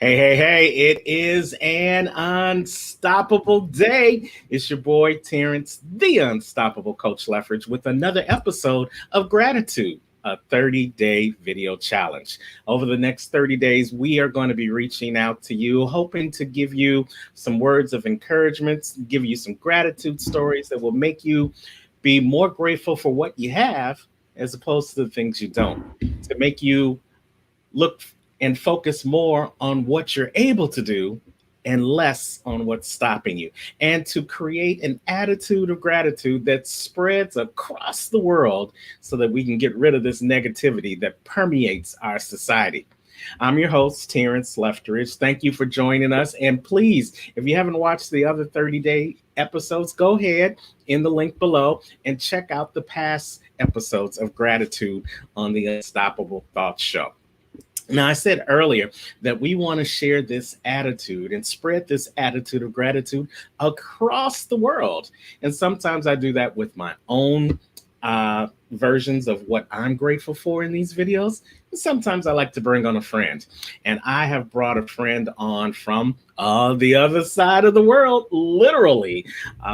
Hey, it is an unstoppable day. It's your boy, Terrence, the unstoppable Coach Leffridge, with another episode of Gratitude, a 30-day video challenge. Over the next 30 days, we are going to be reaching out to you, hoping to give you some words of encouragement, give you some gratitude stories that will make you be more grateful for what you have as opposed to the things you don't, to make you look and focus more on what you're able to do and less on what's stopping you, and to create an attitude of gratitude that spreads across the world so that we can get rid of this negativity that permeates our society. I'm your host, Terrence Lefteridge. Thank you for joining us. And please, if you haven't watched the other 30-day episodes, go ahead in the link below and check out the past episodes of Gratitude on the Unstoppable Thoughts Show. Now, I said earlier that we want to share this attitude and spread this attitude of gratitude across the world. And sometimes I do that with my own versions of what I'm grateful for in these videos. And sometimes I like to bring on a friend. And I have brought a friend on from the other side of the world, literally.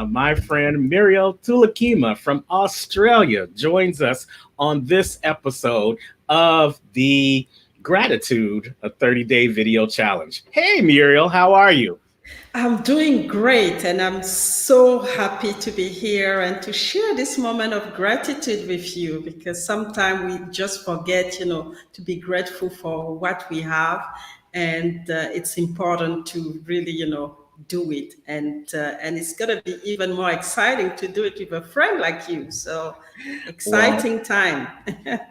My friend Muriel Toulikema from Australia joins us on this episode of the Gratitude, a 30-day video challenge. Hey, Muriel, how are you? I'm doing great, and I'm so happy to be here and to share this moment of gratitude with you, because sometimes we just forget, to be grateful for what we have. And it's important to really, do it. And it's going to be even more exciting to do it with a friend like you. So Well, exciting time.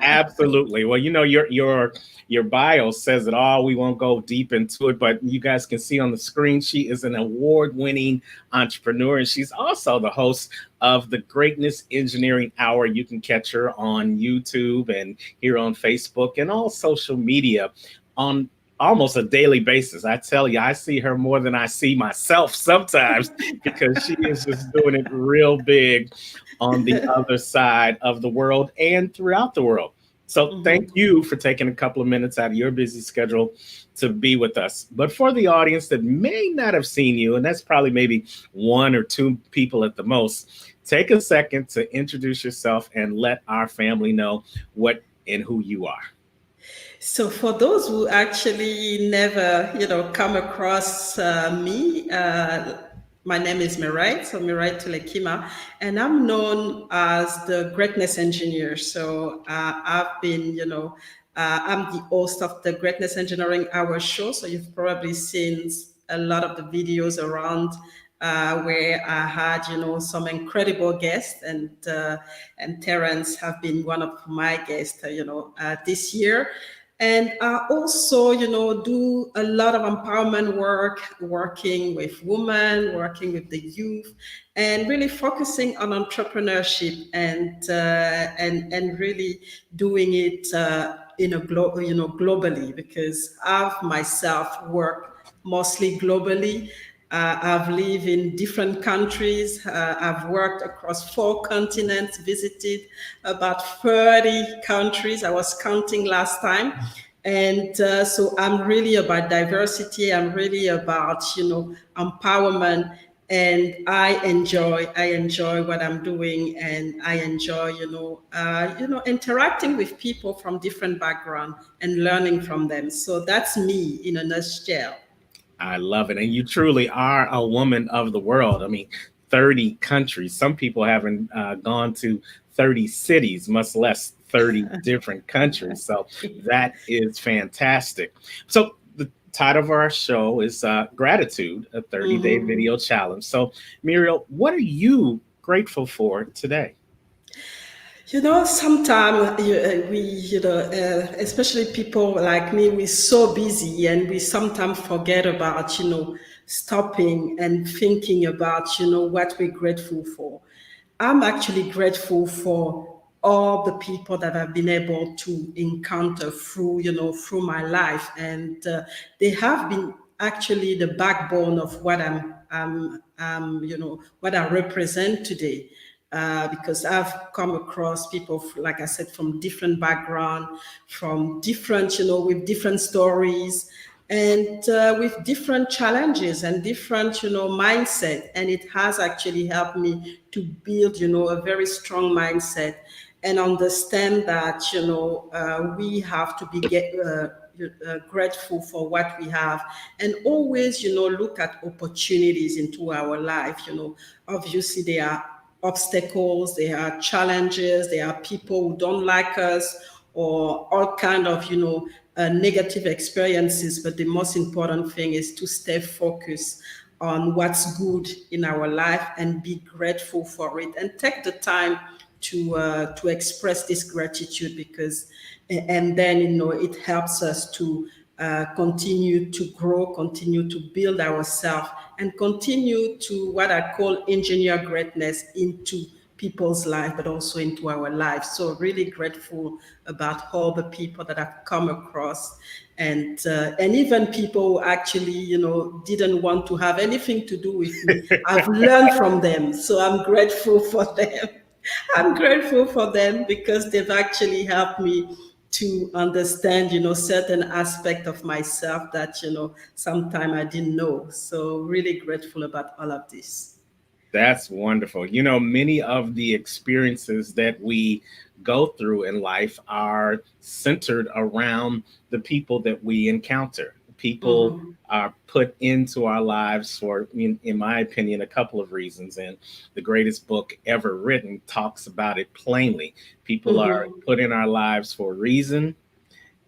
absolutely. Well, your bio says it all. We won't go deep into it, but you guys can see on the screen she is an award-winning entrepreneur, and she's also the host of the Greatness Engineering Hour. You can catch her on YouTube and here on Facebook and all social media on almost a daily basis. I tell you, I see her more than I see myself sometimes because she is just doing it real big on the other side of the world and throughout the world. So thank Mhm. you for taking a couple of minutes out of your busy schedule to be with us. But for the audience that may not have seen you, and that's probably maybe one or two people at the most, take a second to introduce yourself and let our family know what and who you are. So for those who actually never, come across me, my name is Mireille, so Mireille Toulikema, and I'm known as the Greatness Engineer. So I've been, I'm the host of the Greatness Engineering Hour show. So you've probably seen a lot of the videos around where I had, some incredible guests, and Terrence have been one of my guests, this year. And I also, do a lot of empowerment work, working with women, working with the youth, and really focusing on entrepreneurship and really doing it globally, because I've myself worked mostly globally. I've lived in different countries. I've worked across 4 continents, visited about 30 countries. I was counting last time. And so I'm really about diversity. I'm really about, empowerment. And I enjoy what I'm doing, and I enjoy, interacting with people from different backgrounds and learning from them. So that's me in a nutshell. I love it. And you truly are a woman of the world. I mean, 30 countries. Some people haven't gone to 30 cities, much less 30 different countries. So that is fantastic. So the title of our show is Gratitude, a 30-day Mhm. video challenge. So, Muriel, what are you grateful for today? Sometimes we, especially people like me, we're so busy and we sometimes forget about, stopping and thinking about, what we're grateful for. I'm actually grateful for all the people that I've been able to encounter through my life. And they have been actually the backbone of what what I represent today, because I've come across people, like I said, from different background, from different, with different stories. and with different challenges and different, mindset. And it has actually helped me to build, a very strong mindset and understand that, we have to be grateful for what we have, and always, look at opportunities into our life. Obviously there are obstacles, there are challenges, there are people who don't like us, or all kind of, negative experiences. But the most important thing is to stay focused on what's good in our life and be grateful for it, and take the time to express this gratitude, because and then, it helps us to continue to grow, continue to build ourselves, and continue to what I call engineer greatness into people's life, but also into our lives. So really grateful about all the people that I've come across, and even people who actually, didn't want to have anything to do with me. I've learned from them, so I'm grateful for them. I'm grateful for them because they've actually helped me to understand, certain aspect of myself that, sometime I didn't know. So really grateful about all of this. That's wonderful. Many of the experiences that we go through in life are centered around the people that we encounter. People Mm-hmm. are put into our lives for, in my opinion, a couple of reasons. And the greatest book ever written talks about it plainly. People are Mm-hmm. put in our lives for a reason.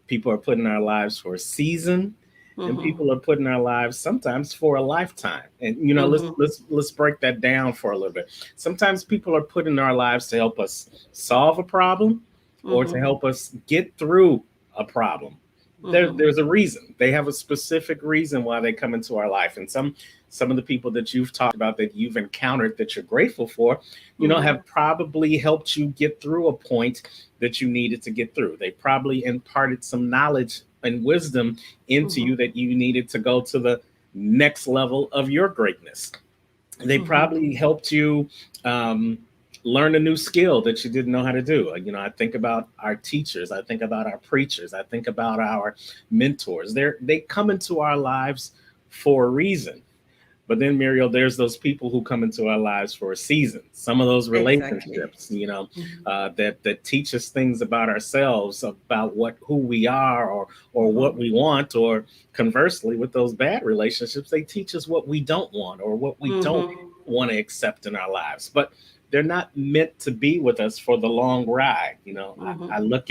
People are put in our lives for a season, and Mm-hmm. people are put in our lives sometimes for a lifetime. And let's Mm-hmm. let's let's break that down for a little bit. Sometimes people are put in our lives to help us solve a problem or to Mm-hmm. help us get through a problem. There's Mm-hmm. a reason. They have a specific reason why they come into our life. And some of the people that you've talked about, that you've encountered, that you're grateful for, have Mm-hmm. probably helped you get through a point that you needed to get through. They probably imparted some knowledge and wisdom into you Mm-hmm. that you needed to go to the next level of your greatness. They Mm-hmm. probably helped you um, learn a new skill that you didn't know how to do. I think about our teachers, I think about our preachers, I think about our mentors. They come into our lives for a reason. But then, Muriel, there's those people who come into our lives for a season. Some of those Exactly. relationships, that teach us things about ourselves, about who we are, or what Mm-hmm. we want. Or conversely, with those bad relationships, they teach us what we don't want or what we don't Mm-hmm. want to accept in our lives. But they're not meant to be with us for the long ride. I Mm-hmm. look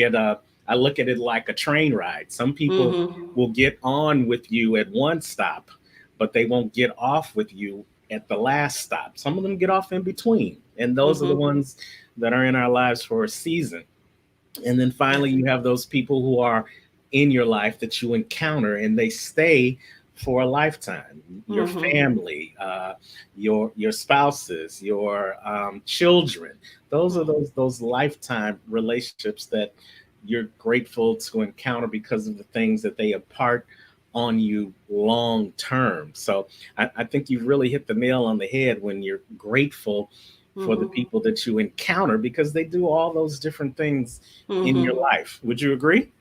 at it like a train ride. Some people Mm-hmm. will get on with you at one stop, but they won't get off with you at the last stop. Some of them get off in between. And those are the Mm-hmm. ones that are in our lives for a season. And then finally, you have those people who are in your life that you encounter and they stay for a lifetime. Your Mm-hmm. family, your spouses, your children. Those are Mm-hmm. those lifetime relationships that you're grateful to encounter because of the things that they impart on you long term. So I think you've really hit the nail on the head when you're grateful for the Mm-hmm. people that you encounter because they do all those different things in your Mm-hmm. life. Would you agree?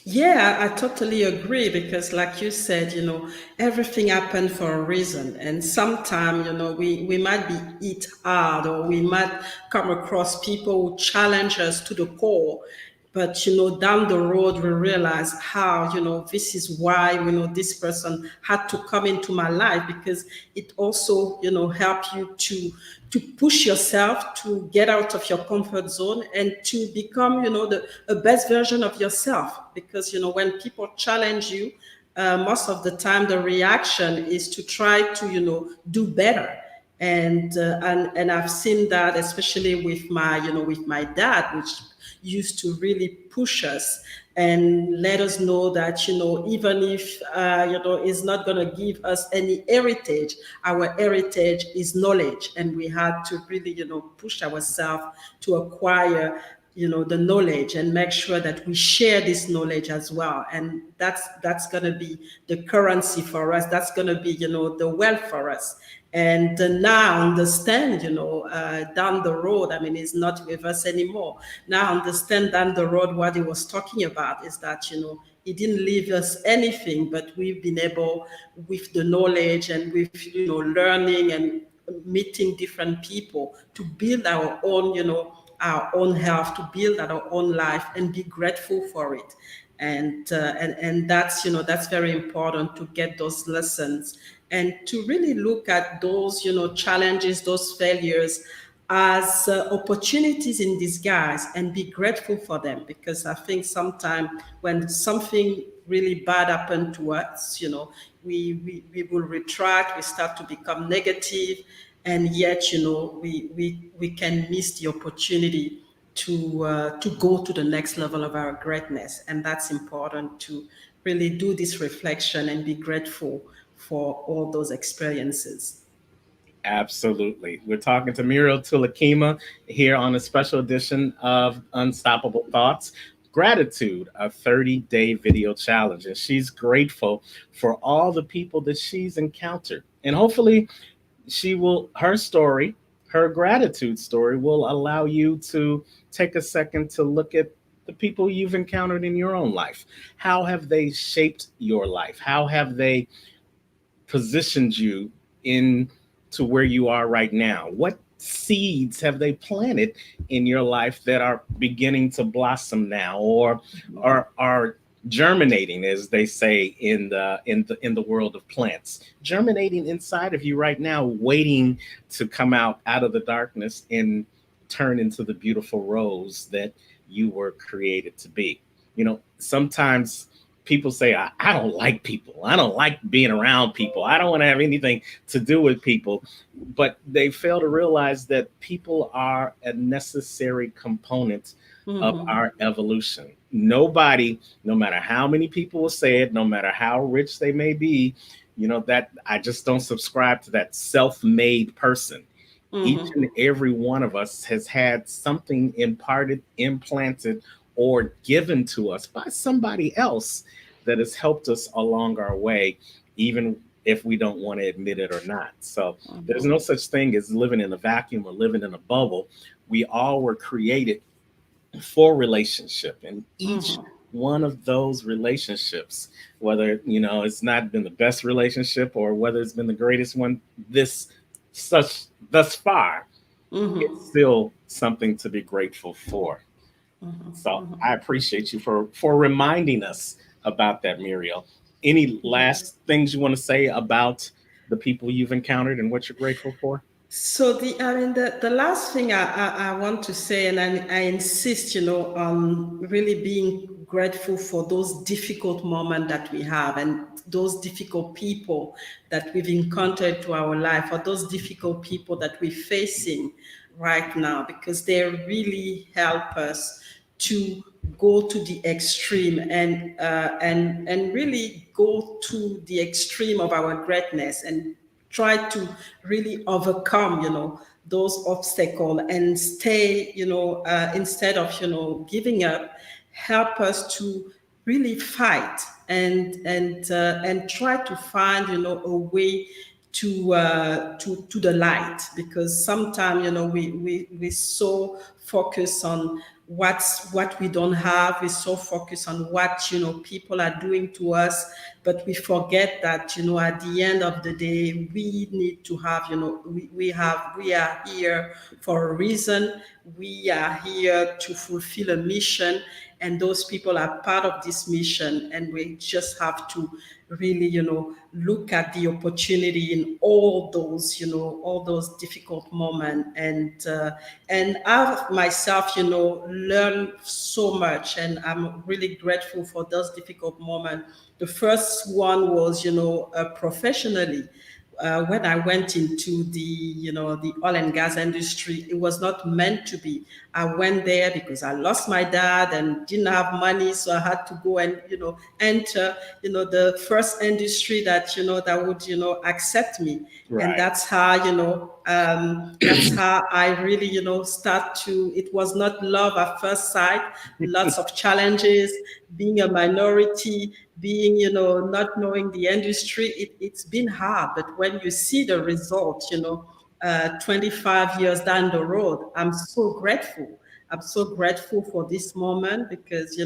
Yeah, I totally agree because, like you said, everything happened for a reason. And sometimes, we might be hit hard, or we might come across people who challenge us to the core. But, down the road, we realize how, this is why, this person had to come into my life, because it also, help you to push yourself to get out of your comfort zone and to become, the best version of yourself. Because, when people challenge you, most of the time the reaction is to try to, do better. And I've seen that, especially with my dad, which used to really push us and let us know that, even if is not going to give us any heritage, our heritage is knowledge, and we had to really, push ourselves to acquire, the knowledge, and make sure that we share this knowledge as well. And that's going to be the currency for us. That's going to be, the wealth for us. And now understand, down the road, I mean, it's not with us anymore. Now understand down the road what he was talking about is that, he didn't leave us anything, but we've been able, with the knowledge and with, learning and meeting different people, to build our own, our own health, to build our own life, and be grateful for it. And that's, that's very important, to get those lessons and to really look at those, challenges, those failures, as opportunities in disguise, and be grateful for them. Because I think sometimes when something really bad happened to us, we will retract, we start to become negative, and yet, we can miss the opportunity to go to the next level of our greatness. And that's important, to really do this reflection and be grateful for all those experiences. Absolutely. We're talking to Muriel Toulikema here on a special edition of Unstoppable Thoughts. Gratitude, a 30-day video challenge. And she's grateful for all the people that she's encountered. And hopefully, her story, her gratitude story, will allow you to take a second to look at the people you've encountered in your own life. How have they shaped your life? How have they positioned you in to where you are right now? What seeds have they planted in your life that are beginning to blossom now, or are germinating, as they say in the world of plants, germinating inside of you right now, waiting to come out of the darkness and turn into the beautiful rose that you were created to be. Sometimes people say, I don't like people. I don't like being around people. I don't want to have anything to do with people. But they fail to realize that people are a necessary component of Mm-hmm. our evolution. Nobody, no matter how many people will say it, no matter how rich they may be, that I just don't subscribe to that self-made person. Each Mm-hmm. and every one of us has had something imparted, implanted, or given to us by somebody else that has helped us along our way, even if we don't want to admit it or not. So there's Mm-hmm. no such thing as living in a vacuum or living in a bubble. We all were created for relationship, and each Mm-hmm. one of those relationships, whether it's not been the best relationship or whether it's been the greatest one this such thus far, it's Mm-hmm. still something to be grateful for. So I appreciate you for reminding us about that, Muriel. Any last things you want to say about the people you've encountered and what you're grateful for? So the last thing I want to say, and I insist, on really being grateful for those difficult moments that we have, and those difficult people that we've encountered to our life, or those difficult people that we're facing right now, because they really help us to go to the extreme, and really go to the extreme of our greatness, and try to really overcome, those obstacles, and stay, instead of, giving up, help us to really fight, and try to find, a way to the light. Because sometimes, we so focus on what we don't have. We so focus on what, people are doing to us, but we forget that, at the end of the day, we need to have, we are here for a reason. We are here to fulfill a mission, and those people are part of this mission, and we just have to really, look at the opportunity in all those, all those difficult moments, and I've myself, learned so much, and I'm really grateful for those difficult moments. The first one was, professionally. When I went into the oil and gas industry, it was not meant to be. I went there because I lost my dad and didn't have money, so I had to go and, enter, the first industry that, that would, accept me. And Right. that's how, that's how I really, start to. It was not love at first sight. Lots of challenges, being a minority, being, not knowing the industry. It's been hard, but when you see the results, 25 years down the road, I'm so grateful. I'm so grateful for this moment, because,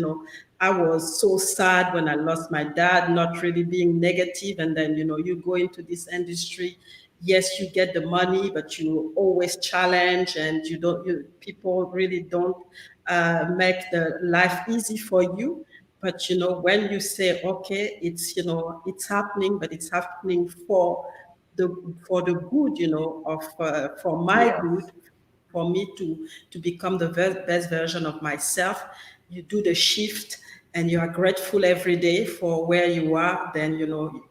I was so sad when I lost my dad, not really being negative. And then, you go into this industry. Yes, you get the money, but you always challenge, and people really don't make the life easy for you. But when you say, okay, it's happening, but it's happening for the good, of for my Yes. good, for me to become the best version of myself. You do the shift, and you are grateful every day for where you are. Then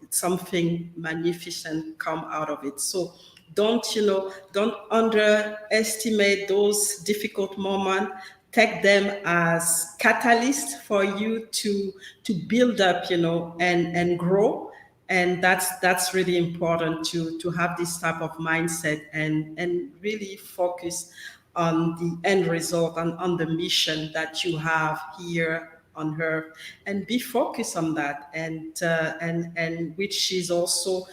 something magnificent come out of it. So don't underestimate those difficult moments. Take them as catalyst for you to build up, and grow. And that's really important to have this type of mindset, and really focus on the end result, and on the mission that you have here on earth, and be focused on that. And which is also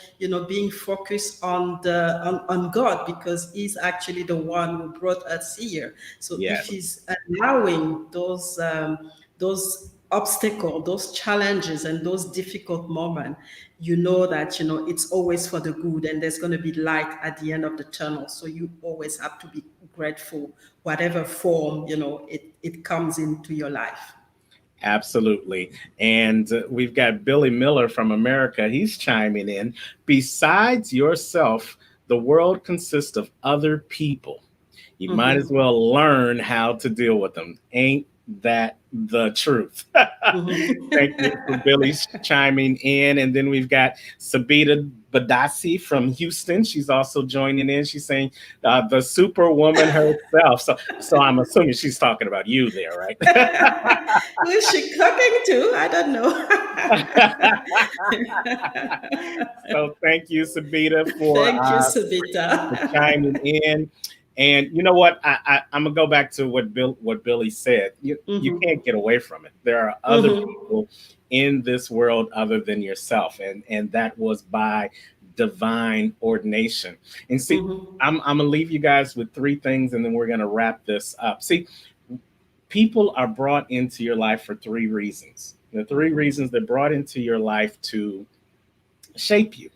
being focused on God, because he's actually the one who brought us here. So if Yes. he's allowing those obstacles, those challenges, and those difficult moments, you know that it's always for the good, and there's going to be light at the end of the tunnel. So you always have to be grateful, whatever form it comes into your life. Absolutely. And we've got Billy Miller from America. He's chiming in. Besides yourself, the world consists of other people. You might as Mm-hmm. well learn how to deal with them. Ain't that the truth? Thank you for Mm-hmm. Billy chiming in. And then we've got Sabita Badasi from Houston. She's also joining in. She's saying the superwoman herself. So I'm assuming she's talking about you there, right? Who is she talking to? I don't know. So thank you, Sabita, Thank you, for Sabita. chiming in. And you know what? I'm gonna go back to what Billy said. You can't Mm-hmm. get away from it. There are other Mm-hmm. people in this world other than yourself, and that was by divine ordination. And see, Mm-hmm. I'm gonna leave you guys with three things, and then we're gonna wrap this up. See, people are brought into your life for three reasons. The three Mm-hmm. reasons they're brought into your life to shape you,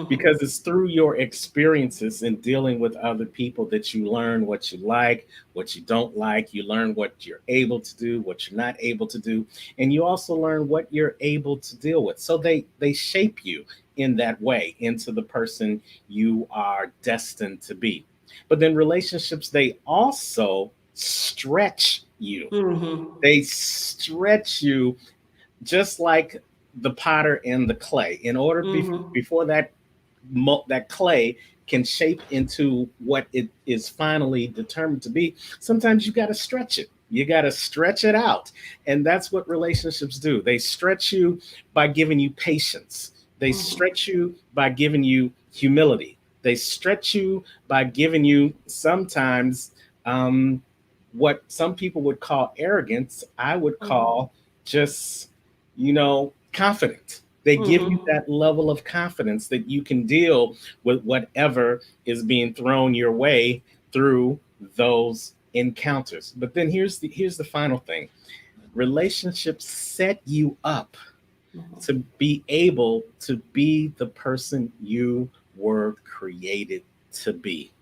because Mm-hmm. it's through your experiences in dealing with other people that you learn what you like, what you don't like. You learn what you're able to do, what you're not able to do, and you also learn what you're able to deal with. So they shape you in that way into the person you are destined to be. But then relationships, they also stretch you. Mm-hmm. They stretch you just like the potter and the clay. In order Mm-hmm. before that clay can shape into what it is finally determined to be, sometimes you got to stretch it. You got to stretch it out. And that's what relationships do. They stretch you by giving you patience, they Mm-hmm. stretch you by giving you humility, they stretch you by giving you sometimes um, what some people would call arrogance. I would Mm-hmm. call just, confident. They give you Mm-hmm. that level of confidence that you can deal with whatever is being thrown your way through those encounters. But then here's the final thing. Relationships set you up to be able to be the person you were created to be.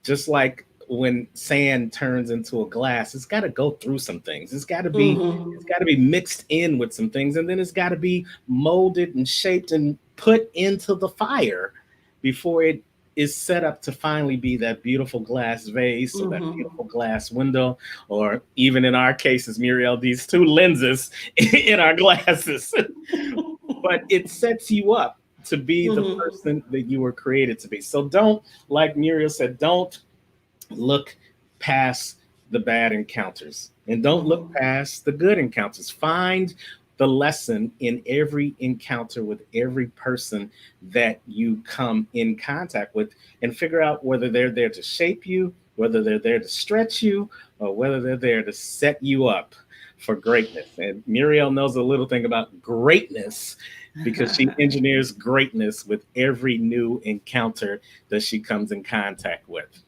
Just like when sand turns into a glass, it's got to go through some things. It's Mm-hmm. got to be mixed in with some things, and then it's got to be molded and shaped and put into the fire before it is set up to finally be that beautiful glass vase or that Mm-hmm. beautiful glass window, or even in our cases, Muriel, these two lenses in our glasses. But it sets you up to be the Mm-hmm. person that you were created to be. So don't, like Muriel said, don't look past the bad encounters, and don't look Mm-hmm. past the good encounters. Find the lesson in every encounter with every person that you come in contact with, and figure out whether they're there to shape you, whether they're there to stretch you, or whether they're there to set you up for greatness. And Muriel knows a little thing about greatness because she engineers greatness with every new encounter that she comes in contact with.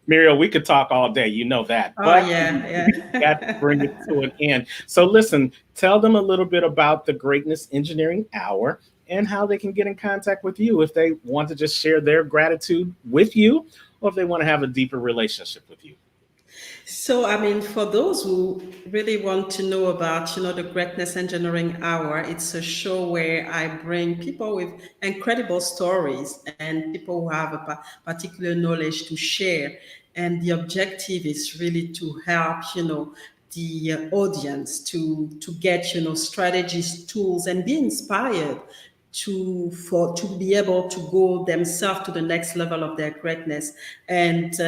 Muriel, we could talk all day, you know that, Oh but yeah, we got to bring it yeah. to an end. So, listen, tell them a little bit about the Greatness Engineering Hour and how they can get in contact with you if they want to just share their gratitude with you or if they want to have a deeper relationship with you. So, I mean, for those who really want to know about, the Greatness Engineering Hour, it's a show where I bring people with incredible stories and people who have a particular knowledge to share. And the objective is really to help, the audience to get, strategies, tools, and be inspired to be able to go themselves to the next level of their greatness and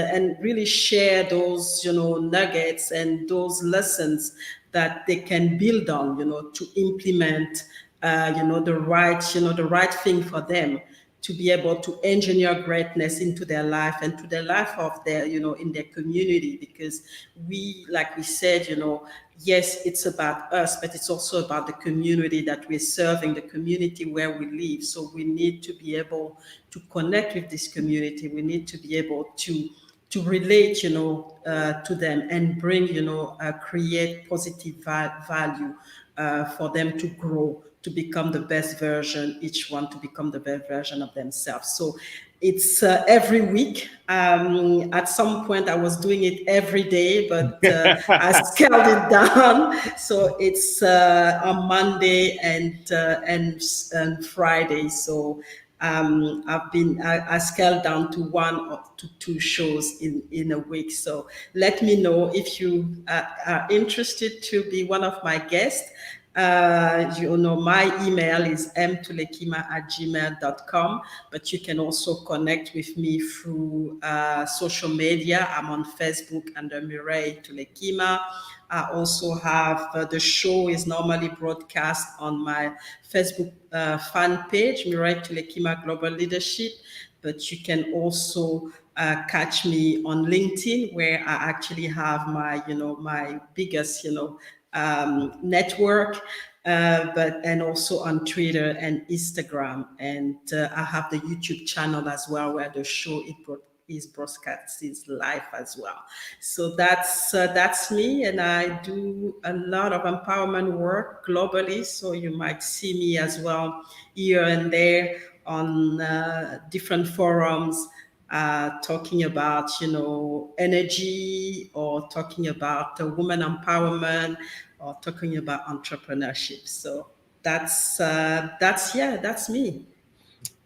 really share those nuggets and those lessons that they can build on to implement the right thing for them to be able to engineer greatness into their life and to the life of their in their community, because like we said, yes, it's about us, but it's also about the community that we're serving, the community where we live. So we need to be able to connect with this community. We need to be able to relate, to them and bring, create positive value for them to grow, to become the best version, each one to become the best version of themselves. So it's every week. At some point, I was doing it every day, but I scaled it down. So it's on Monday and Friday. So I scaled down to one or to two shows in a week. So let me know if you are interested to be one of my guests. My email is mtulekima@gmail.com, but you can also connect with me through social media. I'm on Facebook under Mireille Tulekima. I also have the show is normally broadcast on my Facebook fan page, Mireille Tulekima Global Leadership, but you can also catch me on LinkedIn, where I actually have my biggest, network, and also on Twitter and Instagram, and I have the YouTube channel as well, where the show is broadcast is live as well. So that's me, and I do a lot of empowerment work globally. So you might see me as well here and there on different forums, talking about energy, or talking about women empowerment, or talking about entrepreneurship. So that's me.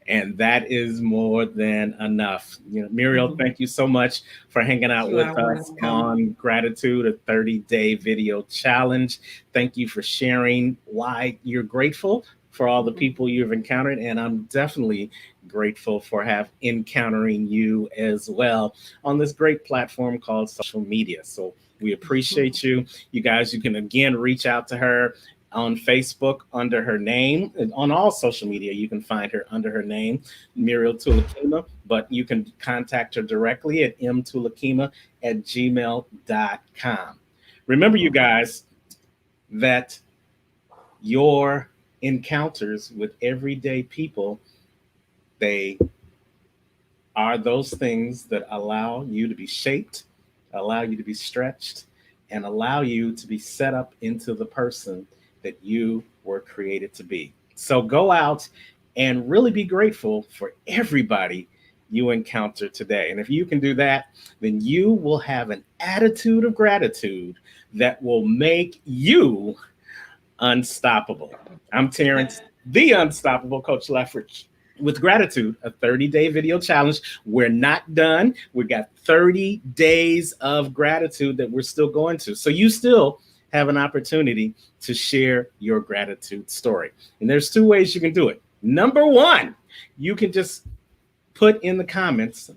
And that is more than enough. Muriel, thank you so much for hanging out You with are us welcome. on Gratitude, a 30-day video challenge. Thank you for sharing why you're grateful for all the people you've encountered. And I'm definitely grateful for encountering you as well on this great platform called social media. So we appreciate you. You guys, you can again reach out to her on Facebook under her name. On all social media, you can find her under her name, Muriel Toulikema, but you can contact her directly at mtoulikema@gmail.com. Remember, you guys, that your encounters with everyday people, they are those things that allow you to be shaped, allow you to be stretched, and allow you to be set up into the person that you were created to be. So go out and really be grateful for everybody you encounter today. And if you can do that, then you will have an attitude of gratitude that will make you unstoppable. I'm Terrence, the unstoppable Coach Leffridge. With gratitude, a 30-day video challenge. We're not done. We got 30 days of gratitude that we're still going to. So you still have an opportunity to share your gratitude story. And there's two ways you can do it. Number one, you can just put in the comments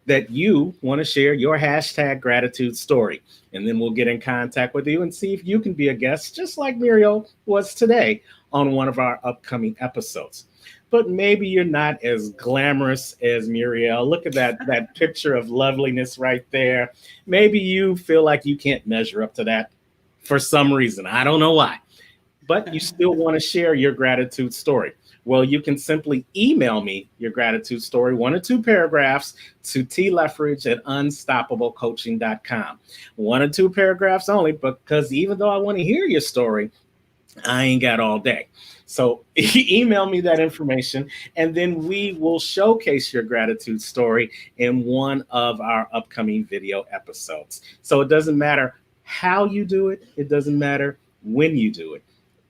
that you want to share your hashtag gratitude story. And then we'll get in contact with you and see if you can be a guest, just like Muriel was today on one of our upcoming episodes. But maybe you're not as glamorous as Muriel. Look at that picture of loveliness right there. Maybe you feel like you can't measure up to that for some reason. I don't know why. But you still want to share your gratitude story. Well, you can simply email me your gratitude story, one or two paragraphs, to tleffridge at unstoppablecoaching.com. One or two paragraphs only, because even though I want to hear your story, I ain't got all day. So email me that information, and then we will showcase your gratitude story in one of our upcoming video episodes. So it doesn't matter how you do it, it doesn't matter when you do it.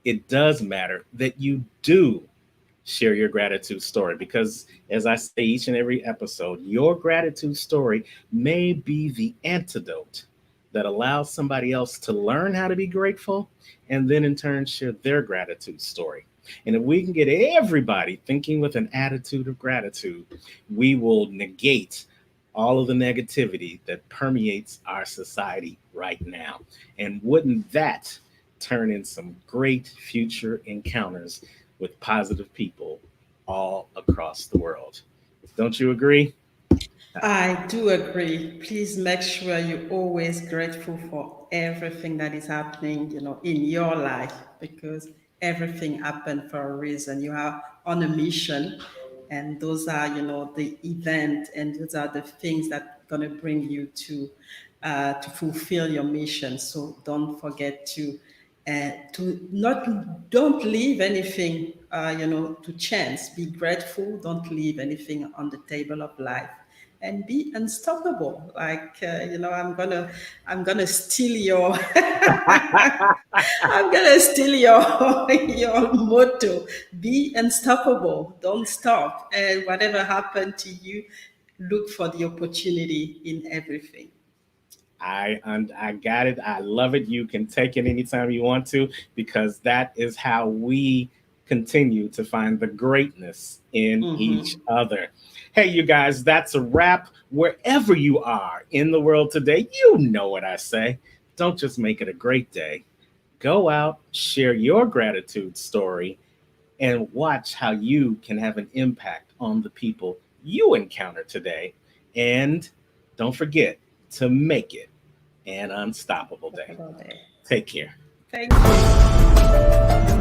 It does matter that you do share your gratitude story, because as I say each and every episode, your gratitude story may be the antidote that allows somebody else to learn how to be grateful and then in turn share their gratitude story. And if we can get everybody thinking with an attitude of gratitude, we will negate all of the negativity that permeates our society right now. And wouldn't that turn in some great future encounters with positive people all across the world? Don't you agree? I do agree. Please make sure you're always grateful for everything that is happening, in your life, because everything happened for a reason. You are on a mission, and those are, the event, and those are the things that gonna bring you to fulfill your mission. So don't forget to not don't leave anything to chance. Be grateful. Don't leave anything on the table of life, and be unstoppable. Like I'm gonna steal your I'm gonna steal your your motto. Be unstoppable. Don't stop. And whatever happened to you, look for the opportunity in everything. I got it. I love it. You can take it anytime you want to, because that is how we continue to find the greatness in each other. Hey, you guys, that's a wrap. Wherever you are in the world today, you know what I say. Don't just make it a great day. Go out, share your gratitude story, and watch how you can have an impact on the people you encounter today. And don't forget to make it an unstoppable day. About that. Take care. Thank you.